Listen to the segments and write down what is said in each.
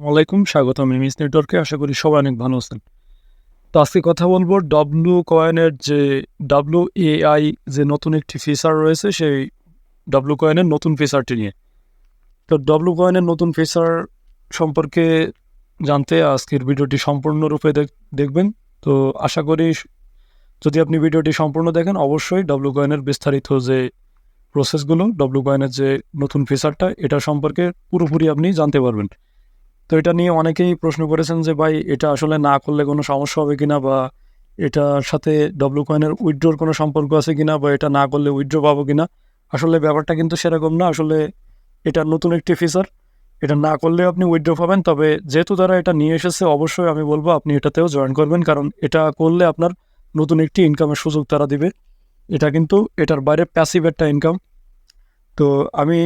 ওয়ালাইকুম স্বাগতম এমএস নেটওয়ার্কে। আশা করি সবাই অনেক ভালো আছেন। তো আজকে কথা বলবো ডব্লু কয়েনের যে WAI যে নতুন একটি ফিচার রয়েছে সেই ডব্লু কয়েনের নতুন ফিচারটি নিয়ে। তো ডব্লু কয়েনের নতুন ফিচার সম্পর্কে জানতে আজকের ভিডিওটি সম্পূর্ণরূপে দেখবেন। তো আশা করি যদি আপনি ভিডিওটি সম্পূর্ণ দেখেন অবশ্যই ডব্লু কয়েনের বিস্তারিত যে প্রসেসগুলো, ডব্লু কয়েনের যে নতুন ফিচারটা এটা সম্পর্কে পুরোপুরি আপনি জানতে পারবেন। তো এটা নিয়ে অনেকেই প্রশ্ন করেছেন যে ভাই এটা আসলে না করলে কোনো সমস্যা হবে কিনা, বা এটার সাথে ডব্লু কয়েনের উইথড্রোর কোনো সম্পর্ক আছে কিনা, বা এটা না করলে উইথড্রো পাবো কিনা। আসলে ব্যাপারটা কিন্তু সেরকম না। আসলে এটা নতুন একটি ফিচার, এটা না করলে আপনি উইথড্রো পাবেন। তবে যেহেতু তারা এটা নিয়ে এসেছে অবশ্যই আমি বলবো আপনি এটাতেও জয়েন করবেন, কারণ এটা করলে আপনার নতুন একটি ইনকামের সুযোগ তারা দিবে। এটা কিন্তু এটার বাইরে প্যাসিভ একটা ইনকাম। তো আমি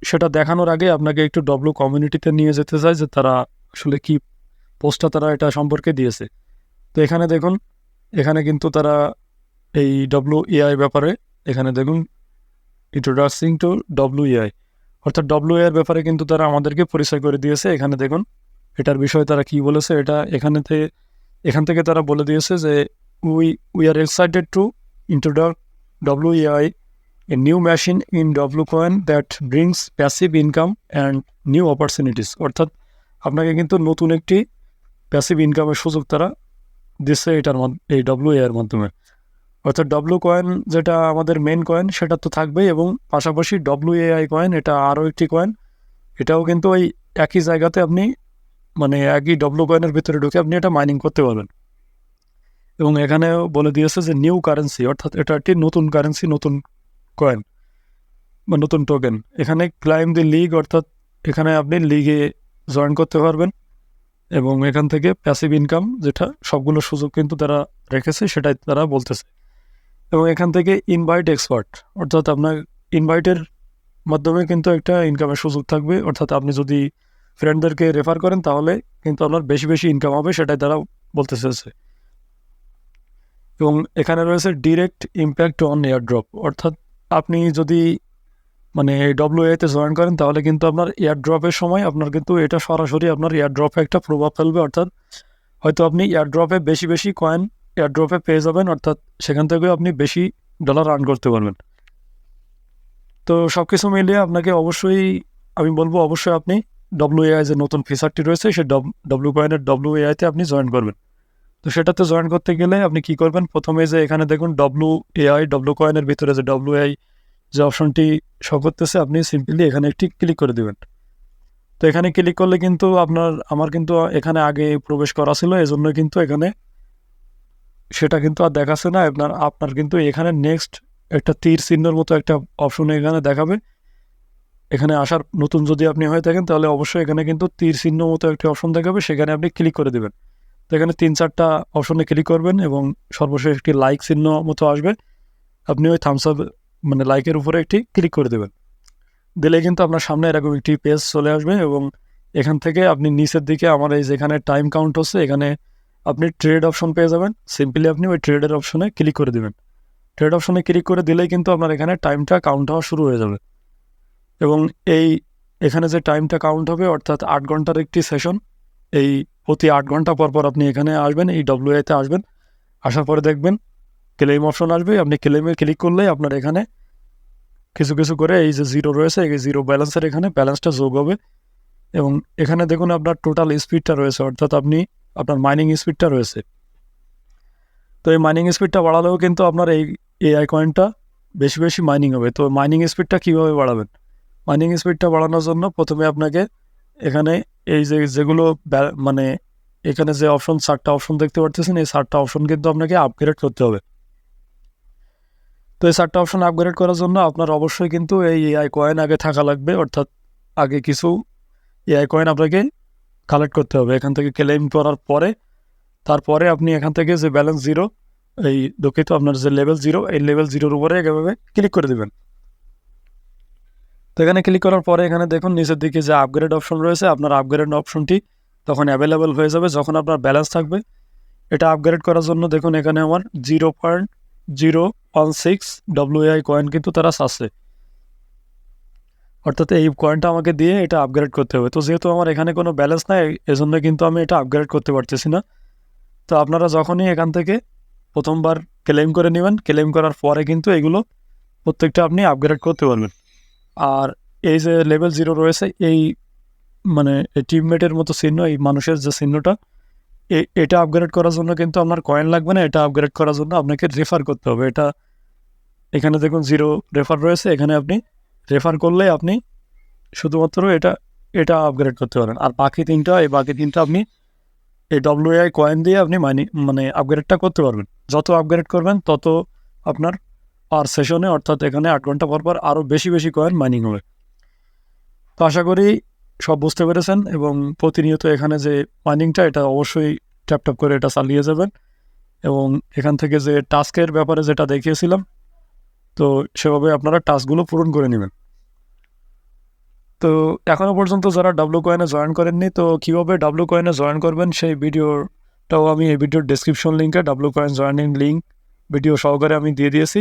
সেটা দেখানোর আগে আপনাকে একটু ডব্লু কমিউনিটিতে নিয়ে যেতে চাই যে তারা আসলে কি পোস্টটা তারা এটা সম্পর্কে দিয়েছে। তো এখানে দেখুন, এখানে কিন্তু তারা এই WAI ব্যাপারে এখানে দেখুন ইন্ট্রোডাক্সিং টু WAI, অর্থাৎ WAI এর ব্যাপারে কিন্তু তারা আমাদেরকে পরিচয় করে দিয়েছে। এখানে দেখুন এটার বিষয়ে তারা কি বলেছে। এটা এখান থেকে তারা বলে দিয়েছে যে we are excited to introduce WAI, a new machine in WCoin that brings passive income and new opportunities। অর্থাৎ আপনাকে কিন্তু নতুন একটি প্যাসিভ ইনকামের সুযোগ তারা দিচ্ছে এই WAI এর মাধ্যমে। অর্থাৎ ডব্লু কয়েন যেটা আমাদের মেন কয়েন সেটা তো থাকবেই, এবং পাশাপাশি WAI কয়েন এটা আরও একটি কয়েন। এটাও কিন্তু ওই একই জায়গাতে আপনি মানে একই ডব্লু কয়েনের ভিতরে ঢুকে আপনি এটা মাইনিং করতে পারবেন। এবং এখানেও বলে দিয়েছে যে নিউ কারেন্সি, অর্থাৎ এটা একটি নতুন কারেন্সি, নতুন কয়েন বা নতুন টোকেন। এখানে ক্লাইম দি লিগ, অর্থাৎ এখানে আপনি লিগে জয়েন করতে পারবেন, এবং এখান থেকে প্যাসিভ ইনকাম যেটা সবগুলো সুযোগ কিন্তু তারা রেখেছে সেটাই তারা বলতেছে। এবং এখান থেকে ইনভাইট এক্সপার্ট, অর্থাৎ আপনার ইনভাইটের মাধ্যমে কিন্তু একটা ইনকামের সুযোগ থাকবে। অর্থাৎ আপনি যদি ফ্রেন্ডদেরকে রেফার করেন তাহলে কিন্তু আপনার বেশি বেশি ইনকাম হবে, সেটাই তারা বলতে চেয়েছে। এবং এখানে রয়েছে ডিরেক্ট ইম্প্যাক্ট অন এয়ারড্রপ, অর্থাৎ আপনি যদি মানে WAI-তে জয়েন করেন তাহলে কিন্তু আপনার এয়ারড্রপের সময় আপনার কিন্তু এটা সরাসরি আপনার এয়ারড্রপে একটা প্রভাব ফেলবে। অর্থাৎ হয়তো আপনি এয়ারড্রপে বেশি বেশি কয়েন এয়ারড্রপে পেয়ে যাবেন, অর্থাৎ সেখান থেকেও আপনি বেশি ডলার আর্ন করতে পারবেন। তো সব কিছু মিলিয়ে আপনাকে আমি বলবো অবশ্যই আপনি WAI যে নতুন ফিচারটি রয়েছে সেই ডব্লু কয়েনের WAI-তে আপনি জয়েন করবেন। তো সেটাতে জয়েন করতে গেলে আপনি কি করবেন, প্রথমে যে এখানে দেখুন WAI ডব্লু কয়েনের ভিতরে যে WAI যে অপশনটি শো করতেছে আপনি সিম্পলি এখানে একটি ক্লিক করে দেবেন। তো এখানে ক্লিক করলে কিন্তু আমার কিন্তু এখানে আগে প্রবেশ করা ছিল, এজন্য কিন্তু এখানে সেটা কিন্তু আর দেখাচ্ছে না। আপনার কিন্তু এখানে নেক্সট একটা তীর চিহ্নের মতো একটা অপশন এখানে দেখাবে। এখানে আসার নতুন যদি আপনি হয়ে থাকেন তাহলে অবশ্যই এখানে কিন্তু তীর চিহ্ন মতো একটা অপশন দেখাবে, সেখানে আপনি ক্লিক করে দেবেন। তো এখানে 3-4টা অপশনে ক্লিক করবেন এবং সর্বশেষ একটি লাইক চিহ্ন মতো আসবে, আপনি ওই থামস আপ মানে লাইকের উপরে একটি ক্লিক করে দেবেন। দিলে কিন্তু আপনার সামনে এরকম একটি পেজ চলে আসবে, এবং এখান থেকে আপনি নিচের দিকে আমার এই যেখানে টাইম কাউন্ট হচ্ছে এখানে আপনি ট্রেড অপশন পেয়ে যাবেন। সিম্পলি আপনি ওই ট্রেডের অপশনে ক্লিক করে দেবেন। ট্রেড অপশনে ক্লিক করে দিলেই কিন্তু আপনার এখানে টাইমটা কাউন্ট হওয়া শুরু হয়ে যাবে। এবং এখানে যে টাইমটা কাউন্ট হবে অর্থাৎ 8 ঘন্টার একটি সেশন, এই প্রতি 8 ঘন্টা পর পর আপনি এখানে আসবেন, এই WAI-তে আসবেন। আসার পরে দেখবেন ক্লেম অপশন আসবে, আপনি ক্লেমে ক্লিক করলেই আপনার এখানে কিছু কিছু করে এই যে জিরো রয়েছে এই জিরো ব্যালেন্সের এখানে ব্যালেন্সটা যোগ হবে। এবং এখানে দেখুন আপনার টোটাল স্পিডটা রয়েছে, অর্থাৎ আপনার মাইনিং স্পিডটা রয়েছে। তো এই মাইনিং স্পিডটা বাড়ালেও কিন্তু আপনার এই AI কয়েনটা বেশি বেশি মাইনিং হবে। তো মাইনিং স্পিডটা কীভাবে বাড়াবেন? মাইনিং স্পিডটা বাড়ানোর জন্য প্রথমে আপনাকে এখানে এই যেগুলো মানে এখানে যে 7টা অপশন দেখতে পাচ্ছেন এই 7টা অপশন কিন্তু আপনাকে আপগ্রেড করতে হবে। তো এই 7টা অপশন আপগ্রেড করার জন্য আপনার অবশ্যই কিন্তু এই AI কয়েন আগে থাকা লাগবে, অর্থাৎ আগে কিছু AI কয়েন আপনাকে কালেক্ট করতে হবে। এখান থেকে ক্লেম করার পরে তারপরে আপনি এখান থেকে যে ব্যালেন্স জিরো, এই দুঃখিত আপনার যে লেভেল জিরো, এই লেভেল জিরোর উপরে এভাবে ক্লিক করে দেবেন। তো এখানে ক্লিক করার পরে এখানে দেখুন নিচের দিকে যে আপগ্রেড অপশন রয়েছে, আপনার আপগ্রেড অপশনটি তখন অ্যাভেলেবেল হয়ে যাবে যখন আপনার ব্যালেন্স থাকবে। এটা আপগ্রেড করার জন্য দেখুন এখানে আমার 0.016 WAI কয়েন কিন্তু তারা চাচ্ছে, অর্থাৎ এই কয়েনটা আমাকে দিয়ে এটা আপগ্রেড করতে হবে। তো যেহেতু আমার এখানে কোনো ব্যালেন্স নাই, এজন্য কিন্তু আমি এটা আপগ্রেড করতে পারতেছি না। তো আপনারা যখনই এখান থেকে প্রথমবার ক্লেম করে নেবেন, ক্লেম করার পরে কিন্তু এগুলো প্রত্যেকটা আপনি আপগ্রেড করতে পারবেন। আর এই যে লেভেল 0 রয়েছে, এই মানে টিমমেটের মতো চিহ্ন, এই মানুষের যে চিহ্নটা, এটা আপগ্রেড করার জন্য কিন্তু আপনার কয়েন লাগবে না। এটা আপগ্রেড করার জন্য আপনাকে রেফার করতে হবে। এটা এখানে দেখুন 0 রেফার রয়েছে, এখানে আপনি রেফার করলে আপনি শুধুমাত্র এটা আপগ্রেড করতে পারেন। আর বাকি তিনটা আপনি এই WAI কয়েন দিয়ে আপনি মানে আপগ্রেডটা করতে পারবেন। যত আপগ্রেড করবেন তত আপনার পার সেশনে, অর্থাৎ এখানে 8 ঘন্টা পর পর আরও বেশি বেশি কয়েন মাইনিং হবে। তো আশা করি সব বুঝতে পেরেছেন, এবং প্রতিনিয়ত এখানে যে মাইনিংটা, এটা অবশ্যই ট্যাপ করে এটা চালিয়ে যাবেন। এবং এখান থেকে যে টাস্কের ব্যাপারে যেটা দেখিয়েছিলাম, তো সেভাবে আপনারা টাস্কগুলো পূরণ করে নেবেন। তো এখনও পর্যন্ত যারা ডাব্লু কয়েনে জয়েন করেননি, তো কীভাবে ডাব্লু কয়েনে জয়েন করবেন সেই ভিডিওটাও আমি এই ভিডিওর ডেসক্রিপশন লিঙ্কে W coin joining link video সহকারে আমি দিয়ে দিয়েছি।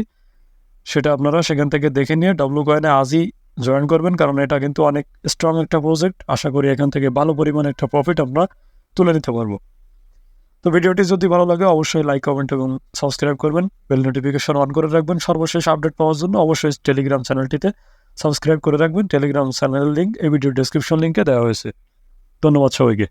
সেটা আপনারা সেখান থেকে দেখে নিয়ে ডাব্লু কয়েনে আজই জয়েন করবেন, কারণ এটা কিন্তু অনেক স্ট্রং একটা প্রজেক্ট। আশা করি এখান থেকে ভালো পরিমাণে একটা প্রফিট আমরা তুলে নিতে পারবো। তো ভিডিওটি যদি ভালো লাগে অবশ্যই লাইক, কমেন্ট এবং সাবস্ক্রাইব করবেন, বেল নোটিফিকেশন অন করে রাখবেন। সর্বশেষ আপডেট পাওয়ার জন্য অবশ্যই টেলিগ্রাম চ্যানেলটিতে সাবস্ক্রাইব করে রাখবেন। টেলিগ্রাম চ্যানেলের লিঙ্ক এই ভিডিওর ডেসক্রিপশন লিঙ্কে দেওয়া হয়েছে। ধন্যবাদ সবাইকে।